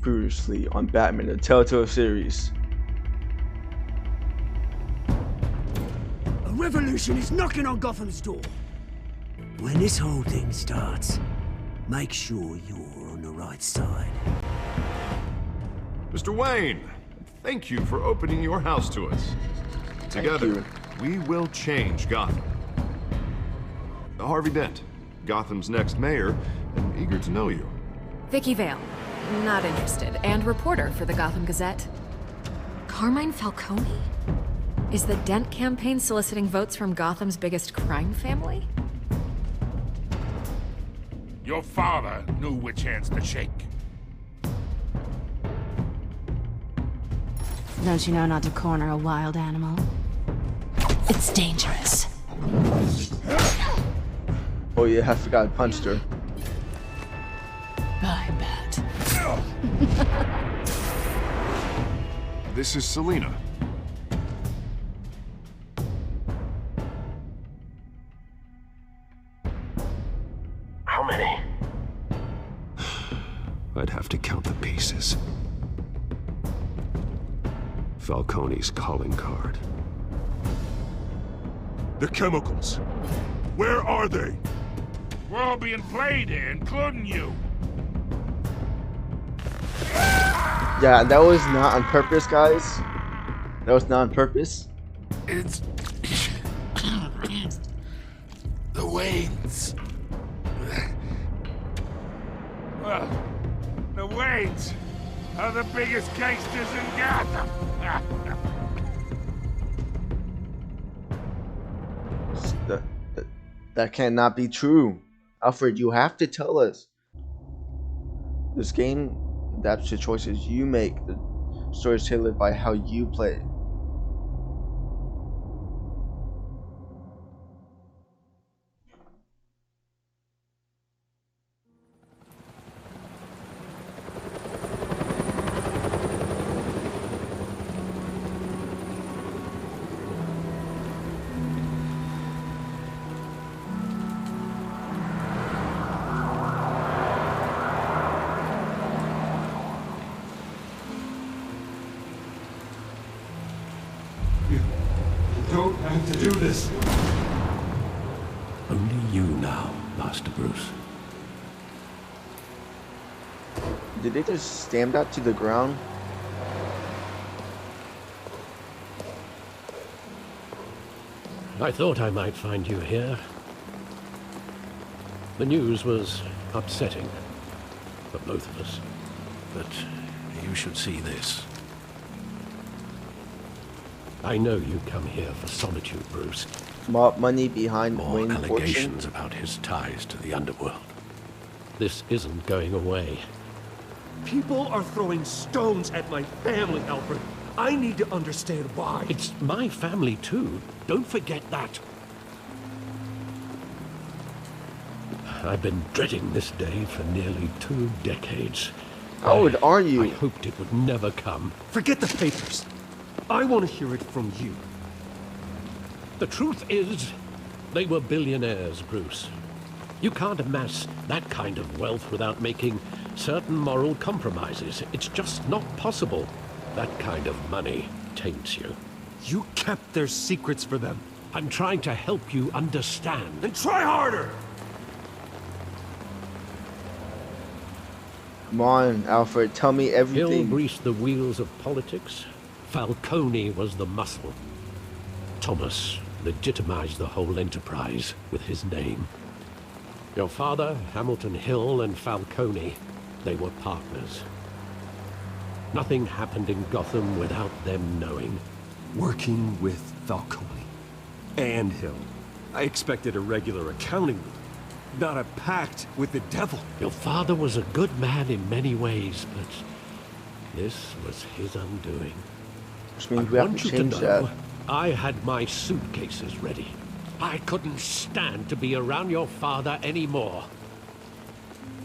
Previously on Batman the Telltale series. A revolution is knocking on Gotham's door. When this whole thing starts, make sure you're on the right side. Mr. Wayne, thank you for opening your house to us. Together, we will change Gotham. Harvey Dent, Gotham's next mayor, and eager to know you. Vicky Vale, not interested, and reporter for the Gotham Gazette. Carmine Falcone? Is the Dent campaign soliciting votes from Gotham's biggest crime family? Your father knew which hands to shake. Don't you know not to corner a wild animal? It's dangerous. Oh yeah, I forgot I punched her. I bet. This is Selina. How many? I'd have to count the pieces. Falcone's calling card. The chemicals. Where are they? We're all being played here, including you. Yeah, that was not on purpose, guys. That was not on purpose. It's... the Waynes. Well, the Waynes are the biggest gangsters in Gotham. That cannot be true. Alfred, you have to tell us. This game adapts to choices you make. The story is tailored by how you play. Don't have to do this. Only you now, Master Bruce. Did they just stamp that to the ground? I thought I might find you here. The news was upsetting for both of us, but you should see this. I know you come here for solitude, Bruce. Mob money behind More Wayne allegations Fortune? about his ties to the underworld. This isn't going away. People are throwing stones at my family, Alfred. I need to understand why. It's my family, too. Don't forget that. I've been dreading this day for nearly 2 decades. How old are you? I hoped it would never come. Forget the papers. I want to hear it from you. The truth is, they were billionaires, Bruce. You can't amass that kind of wealth without making certain moral compromises. It's just not possible. That kind of money taints you. You kept their secrets for them. I'm trying to help you understand. Then try harder! Come on, Alfred, tell me Hill everything. greased the wheels of politics. Falcone was the muscle. Thomas legitimized the whole enterprise with his name. Your father, Hamilton Hill, and Falcone, they were partners. Nothing happened in Gotham without them knowing. Working with Falcone and Hill. I expected a regular accounting meeting, not a pact with the devil. Your father was a good man in many ways, but this was his undoing. Which means we have to change that. I had my suitcases ready. I couldn't stand to be around your father anymore.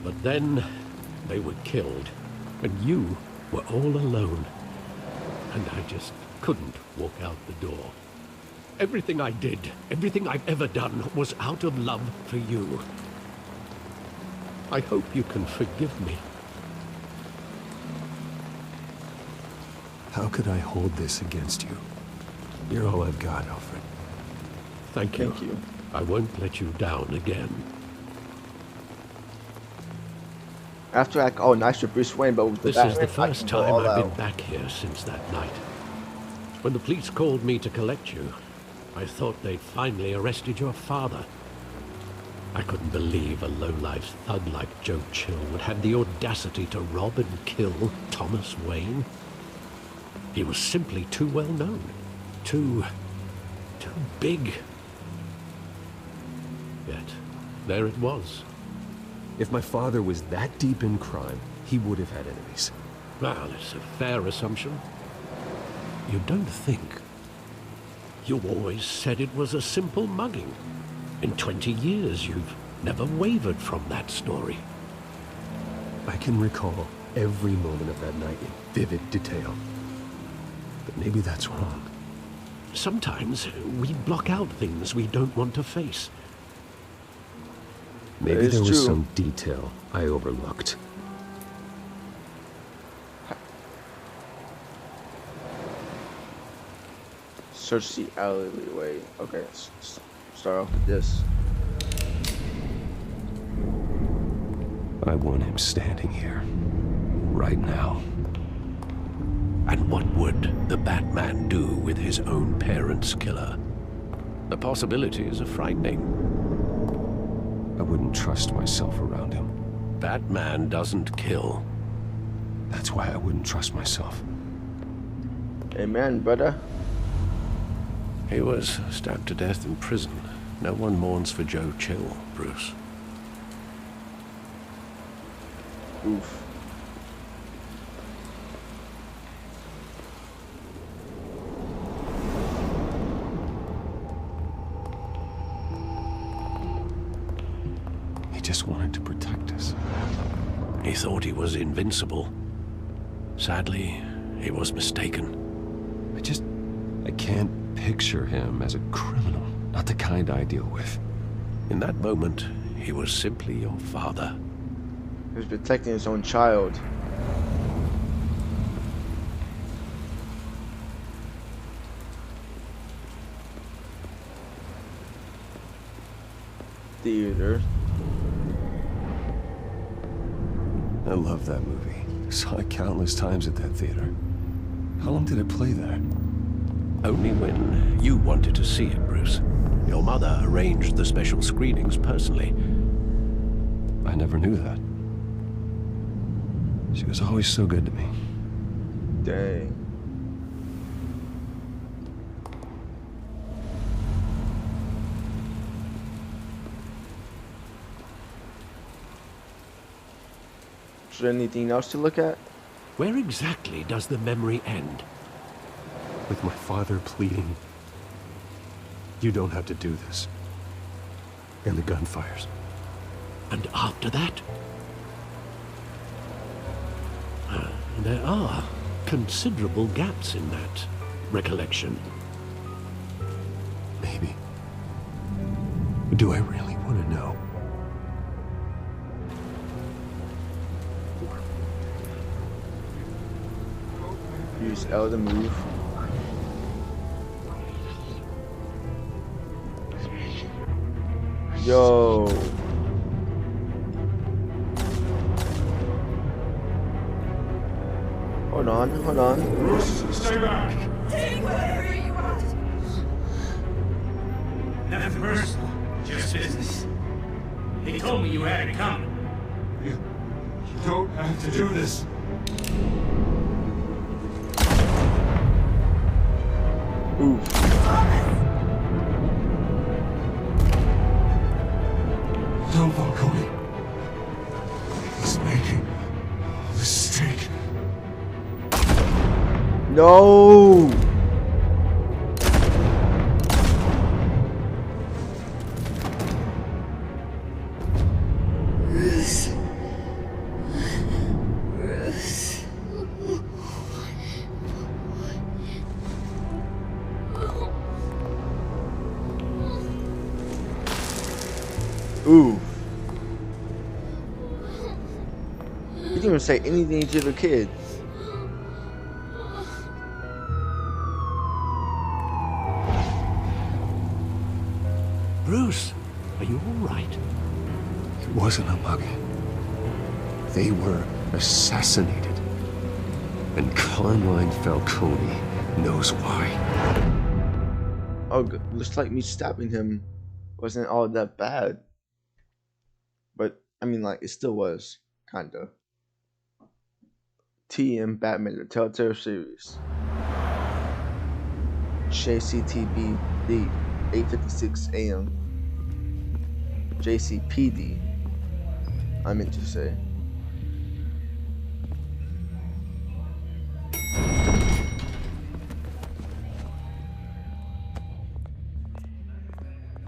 But then they were killed, and you were all alone. And I just couldn't walk out the door. Everything I did, everything I've ever done, was out of love for you. I hope you can forgive me. How could I hold this against you? You're all I've got, Alfred. Thank you. Thank you. I won't let you down again. After I, oh, nice for Bruce Wayne, but with the This is Batman, the first I can go time all I've been out. back here since that night. When the police called me to collect you, I thought they'd finally arrested your father. I couldn't believe a low-life thug like Joe Chill would have the audacity to rob and kill Thomas Wayne. He was simply too well known. Too big. Yet, there it was. If my father was that deep in crime, he would have had enemies. Well, it's a fair assumption. You don't think? You always said it was a simple mugging. In 20 years, you've never wavered from that story. I can recall every moment of that night in vivid detail. But maybe that's wrong. Sometimes we block out things we don't want to face. Maybe It's there was true. some detail I overlooked. Search the alleyway. Okay, start off with this. I want him standing here. Right now. And what would the Batman do with his own parents' killer? The possibilities are frightening. I wouldn't trust myself around him. Batman doesn't kill. That's why I wouldn't trust myself. Amen, brother. He was stabbed to death in prison. No one mourns for Joe Chill, Bruce. Oof. He just wanted to protect us. He thought he was invincible. Sadly, he was mistaken. I can't picture him as a criminal. Not the kind I deal with. In that moment, he was simply your father. He was protecting his own child. Theater. I love that movie. Saw it countless times at that theater. How long did it play there? Only when you wanted to see it, Bruce. Your mother arranged the special screenings personally. I never knew that. She was always so good to me. Dang. Is there anything else to look at? Where exactly does the memory end? With my father pleading, "You don't have to do this." And the gun fires. And after that? There are considerable gaps in that recollection. Maybe. Do I really want to know? Use L to move. Yo. Hold on, hold on. Bruce, stay back. Take whatever you want. Nothing personal, just business. He told me you had it coming. You don't have to do this. Oof. No, Falcone. He's making a mistake. No. Ooh. He didn't even say anything to the kid. Bruce, are you all right? It wasn't a mug. They were assassinated. And Carmine Falcone knows why. Oh, looks like me stabbing him wasn't all that bad. But, I mean, like, it still was. Kinda. TM Batman, the Telltale series. JCTB, the 8:56 a.m. JCPD, I meant to say.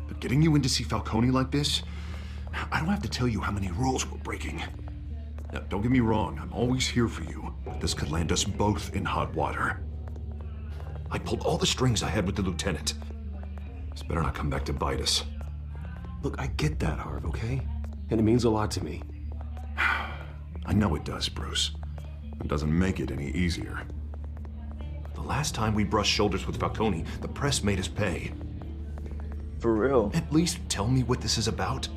But getting you in to see Falcone like this, I don't have to tell you how many rules we're breaking. Now, don't get me wrong, I'm always here for you, but this could land us both in hot water. I pulled all the strings I had with the lieutenant. This better not come back to bite us. Look, I get that, Harv, okay? And it means a lot to me. I know it does, Bruce. It doesn't make it any easier. The last time we brushed shoulders with Falcone, the press made us pay. For real. At least tell me what this is about.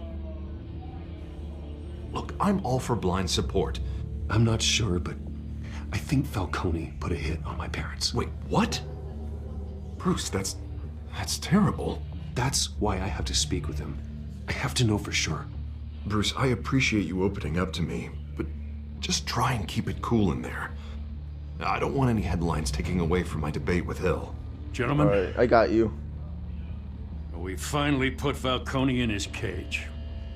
Look, I'm all for blind support. I'm not sure, but I think Falcone put a hit on my parents. Wait, what? Bruce, that's terrible. That's why I have to speak with him. I have to know for sure. Bruce, I appreciate you opening up to me, but just try and keep it cool in there. I don't want any headlines taking away from my debate with Hill. Gentlemen, Alright, I got you. we finally put Falcone in his cage.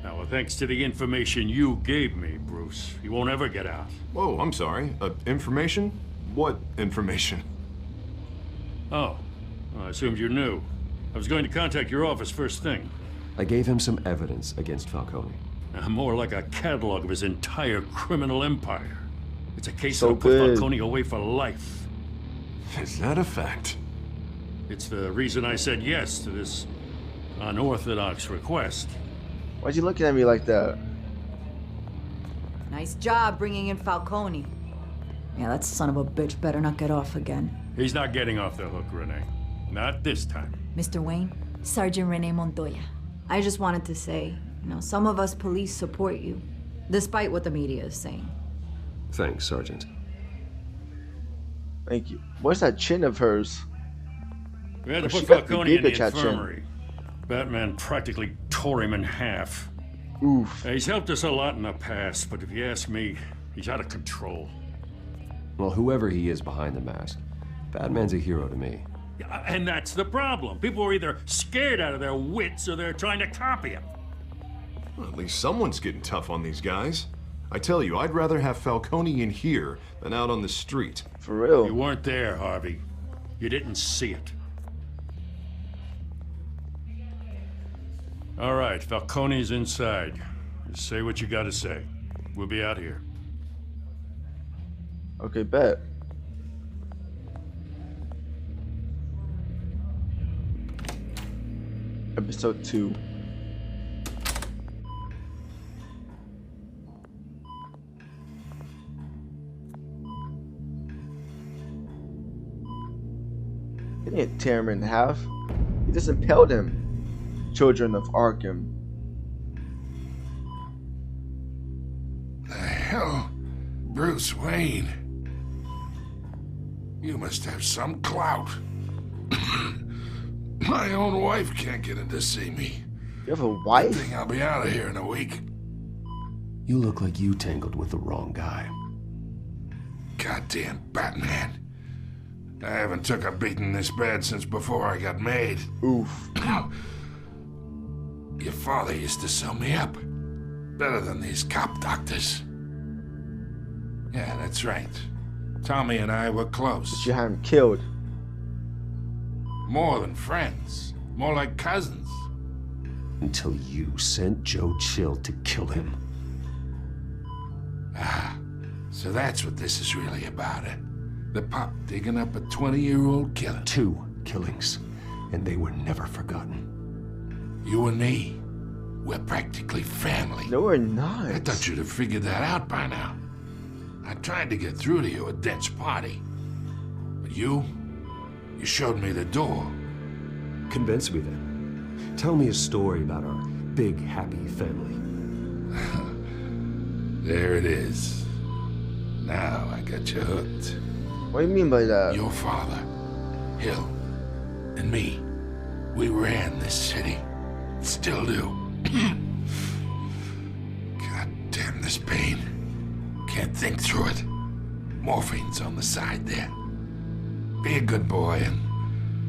Now, thanks to the information you gave me, Bruce, he won't ever get out. Whoa, I'm sorry. Information? What information? Oh, well, I assumed you knew. I was going to contact your office first thing. I gave him some evidence against Falcone. More like a catalog of his entire criminal empire. It's a case So that'll put good. Falcone away for life. Is that a fact? It's the reason I said yes to this unorthodox request. Why'd you looking at me like that? Nice job bringing in Falcone. Yeah, that son of a bitch better not get off again. He's not getting off the hook, Renee. Not this time. Mr. Wayne, Sergeant Renee Montoya. I just wanted to say, some of us police support you, despite what the media is saying. Thanks, Sergeant. Thank you. What's that chin of hers? We had to She put got the Falcone in the Giga Chat chin. infirmary. Batman practically tore him in half. Oof. He's helped us a lot in the past, but if you ask me, he's out of control. Well, whoever he is behind the mask, Batman's a hero to me. Yeah, and that's the problem. People are either scared out of their wits or they're trying to copy him. Well, at least someone's getting tough on these guys. I tell you, I'd rather have Falcone in here than out on the street. For real. You weren't there, Harvey. You didn't see it. All right, Falcone's inside. Just say what you gotta say. We'll be out here. Okay, bet. Episode 2. He didn't tear him in half. He just impaled him. Children of Arkham. The hell? Bruce Wayne? You must have some clout. My own wife can't get in to see me. You have a wife? I think I'll be out of here in a week. You look like you tangled with the wrong guy. Goddamn Batman. I haven't took a beating this bad since before I got made. Oof. Your father used to sew me up. Better than these cop doctors. Yeah, that's right. Tommy and I were close. But you had him killed. More than friends. More like cousins. Until you sent Joe Chill to kill him. Ah, so that's what this is really about, eh? The pop digging up a 20-year-old killer. 2 killings, and they were never forgotten. You and me, We're practically family. No, we're not. I thought you'd have figured that out by now. I tried to get through to you at Dent's party. But you showed me the door. Convince me then. Tell me a story about our big, happy family. There it is. Now I got you hooked. What do you mean by that? Your father, Hill, and me, we ran this city. Still do. God damn this pain. Can't think through it. Morphine's on the side there. Be a good boy and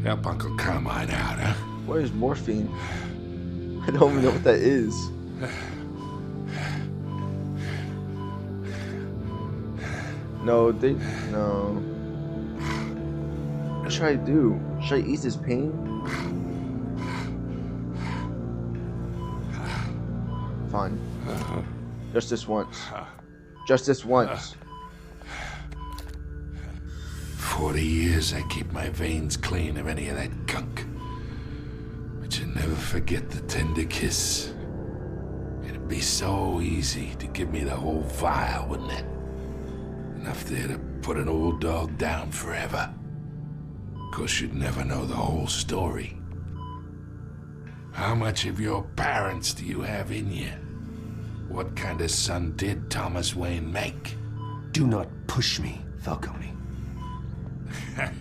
help Uncle Carmine out, huh? What is morphine? I don't even know what that is. No. What should I do? Should I ease this pain? Fine. Just this once. Just this once. 40 years I keep my veins clean of any of that gunk. But you never forget the tender kiss. It'd be so easy to give me the whole vial, wouldn't it? Enough there to put an old dog down forever. Of course, you'd never know the whole story. How much of your parents do you have in you? What kind of son did Thomas Wayne make? Do not push me, Falcone.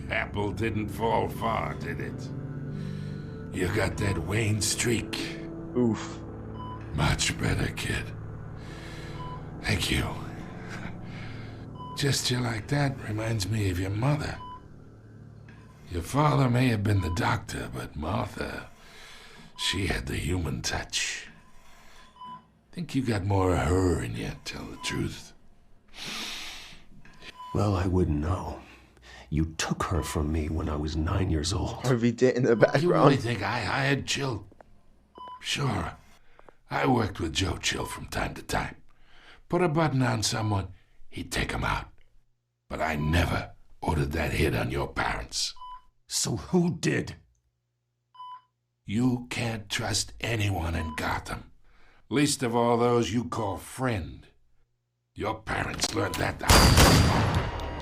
Apple didn't fall far, did it? You got that Wayne streak. Oof. Much better, kid. Thank you. Gesture like that reminds me of your mother. Your father may have been the doctor, but Martha, she had the human touch. Think you got more of her in you, tell the truth. Well, I wouldn't know. You took her from me when I was 9 years old. Harvey Dent in the You background. really think I hired Chill? Sure. I worked with Joe Chill from time to time. Put a button on someone, he'd take him out. But I never ordered that hit on your parents. So who did? You can't trust anyone in Gotham. Least of all those you call friend. Your parents learned that the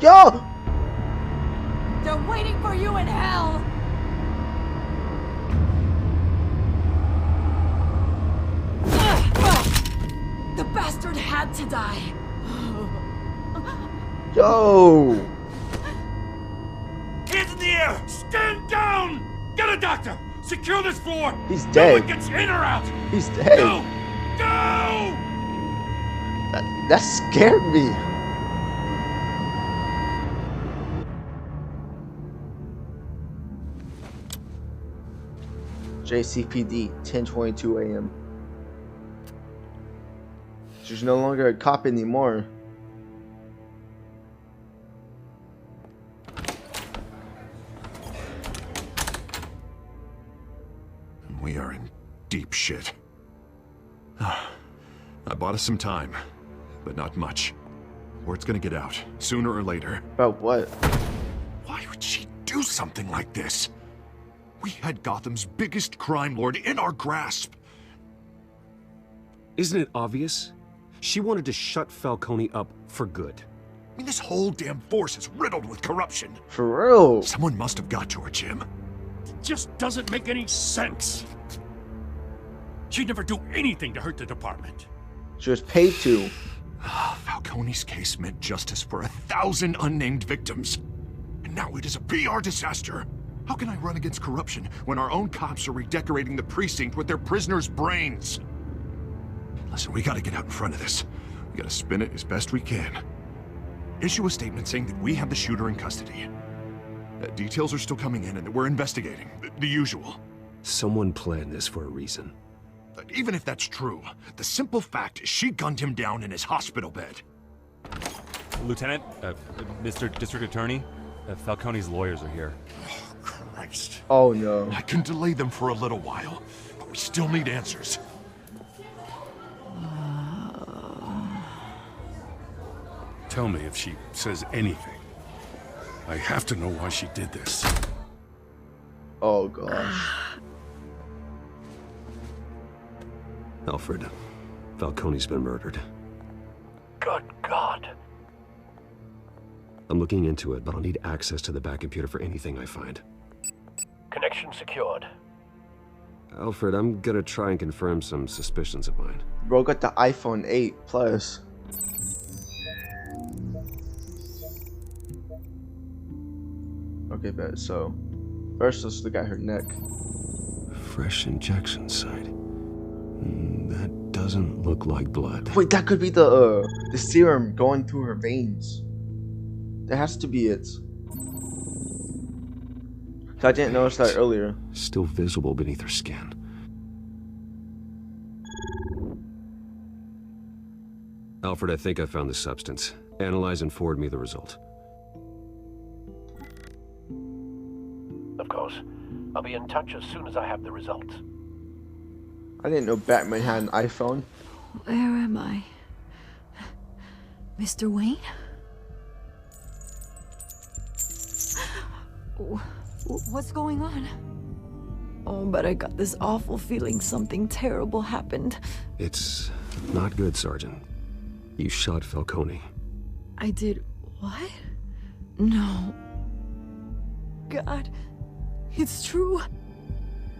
Yo! They're waiting for you in hell! The bastard had to die. Yo! Hands in the air! Stand down! Get a doctor! Secure this floor! He's No dead. one gets in or out! He's dead. Go! Go! That scared me. JCPD, 10:22 a.m. She's no longer a cop anymore. We are in deep shit. I bought us some time, but not much. Word's gonna get out, sooner or later. About what? Why would she do something like this? We had Gotham's biggest crime lord in our grasp. Isn't it obvious? She wanted to shut Falcone up for good. I mean, this whole damn force is riddled with corruption. For real? Someone must have got to her, Jim. It just doesn't make any sense. She'd never do anything to hurt the department. She was paid to. Falcone's case meant justice for 1,000 unnamed victims. And now it is a PR disaster. How can I run against corruption when our own cops are redecorating the precinct with their prisoners' brains? Listen, we gotta get out in front of this. We gotta spin it as best we can. Issue a statement saying that we have the shooter in custody. Details are still coming in and that we're investigating. The usual. Someone planned this for a reason. Even if that's true, the simple fact is she gunned him down in his hospital bed. Lieutenant, Mr. District Attorney, Falcone's lawyers are here. Oh, Christ. Oh no. I can delay them for a little while, but we still need answers. Tell me if she says anything. I have to know why she did this. Oh gosh. Alfred, Falcone's been murdered. Good God. I'm looking into it, but I'll need access to the back computer for anything I find. Connection secured. Alfred, I'm gonna try and confirm some suspicions of mine. Bro got the iPhone 8 Plus. Okay, bet. So, first let's look at her neck. Fresh injection site. That doesn't look like blood. Wait, that could be the serum going through her veins. That has to be it. I didn't notice that earlier. Still visible beneath her skin. Alfred, I think I found the substance. Analyze and forward me the result. Of course. I'll be in touch as soon as I have the results. I didn't know Batman had an iPhone. Where am I? Mr. Wayne? What's going on? Oh, but I got this awful feeling something terrible happened. It's not good, Sergeant. You shot Falcone. I did what? No. God, it's true.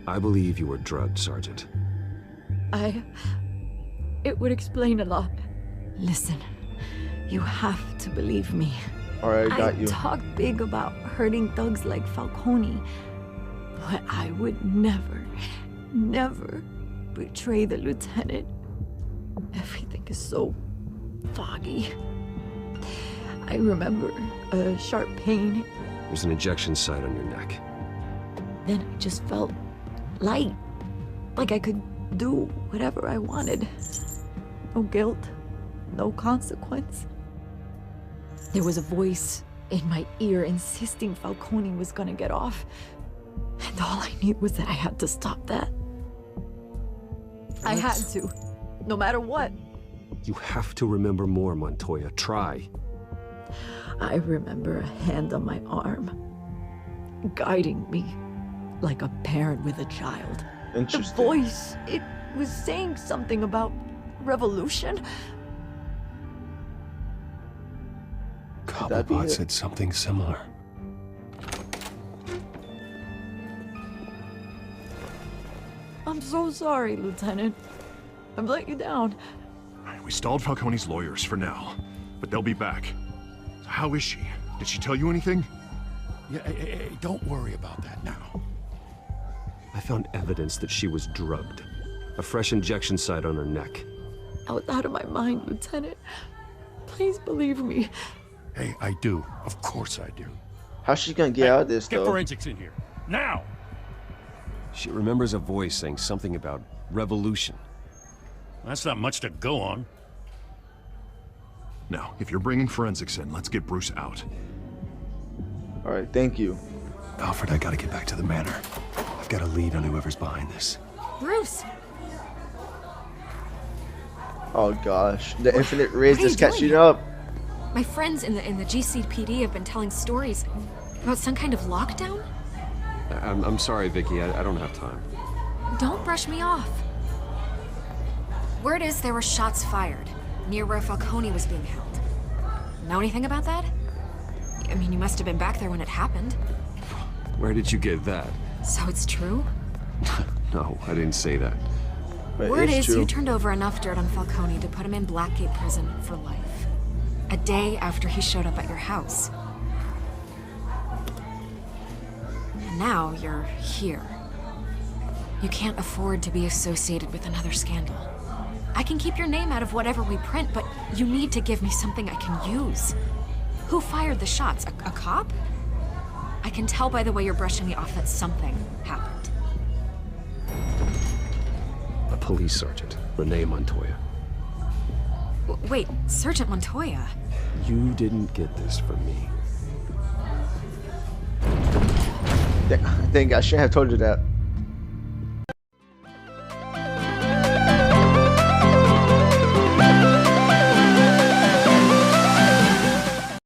I believe you were drugged, Sergeant. It would explain a lot. Listen, you have to believe me. Alright, I got you. I talk big about hurting thugs like Falcone, but I would never betray the lieutenant. Everything is so foggy. I remember a sharp pain. There's an injection site on your neck. Then I just felt light, like I could do whatever I wanted. No guilt, no consequence. There was a voice in my ear insisting Falcone was gonna get off. And all I knew was that I had to stop that. I had to, no matter what. You have to remember more, Montoya. Try. I remember a hand on my arm, guiding me like a parent with a child. The voice, it was saying something about revolution. Cobblepot said something similar. I'm so sorry, Lieutenant. I've let you down. We stalled Falcone's lawyers for now, but they'll be back. So how is she? Did she tell you anything? Yeah, hey, don't worry about that now. I found evidence that she was drugged. A fresh injection site on her neck. I was out of my mind, Lieutenant. Please believe me. Hey, I do. Of course I do. How's she gonna get out of this, though? Get forensics in here. Now! She remembers a voice saying something about revolution. That's not much to go on. Now, if you're bringing forensics in, let's get Bruce out. Alright, thank you. Alfred, I gotta get back to the manor. I've got a lead on whoever's behind this. Bruce! Oh gosh, the infinite rays just catching up. My friends in the GCPD have been telling stories about some kind of lockdown. I'm sorry, Vicky. I don't have time. Don't brush me off. Word is there were shots fired near where Falcone was being held. Know anything about that? I mean, you must have been back there when it happened. Where did you get that? So it's true? No, I didn't say that. But Word is true. you turned over enough dirt on Falcone to put him in Blackgate Prison for life. A day after he showed up at your house. And now you're here. You can't afford to be associated with another scandal. I can keep your name out of whatever we print, but you need to give me something I can use. Who fired the shots? A cop? I can tell by the way you're brushing me off that something happened. A police sergeant, Renee Montoya. Wait, Sergeant Montoya? You didn't get this from me. I think I shouldn't have told you that.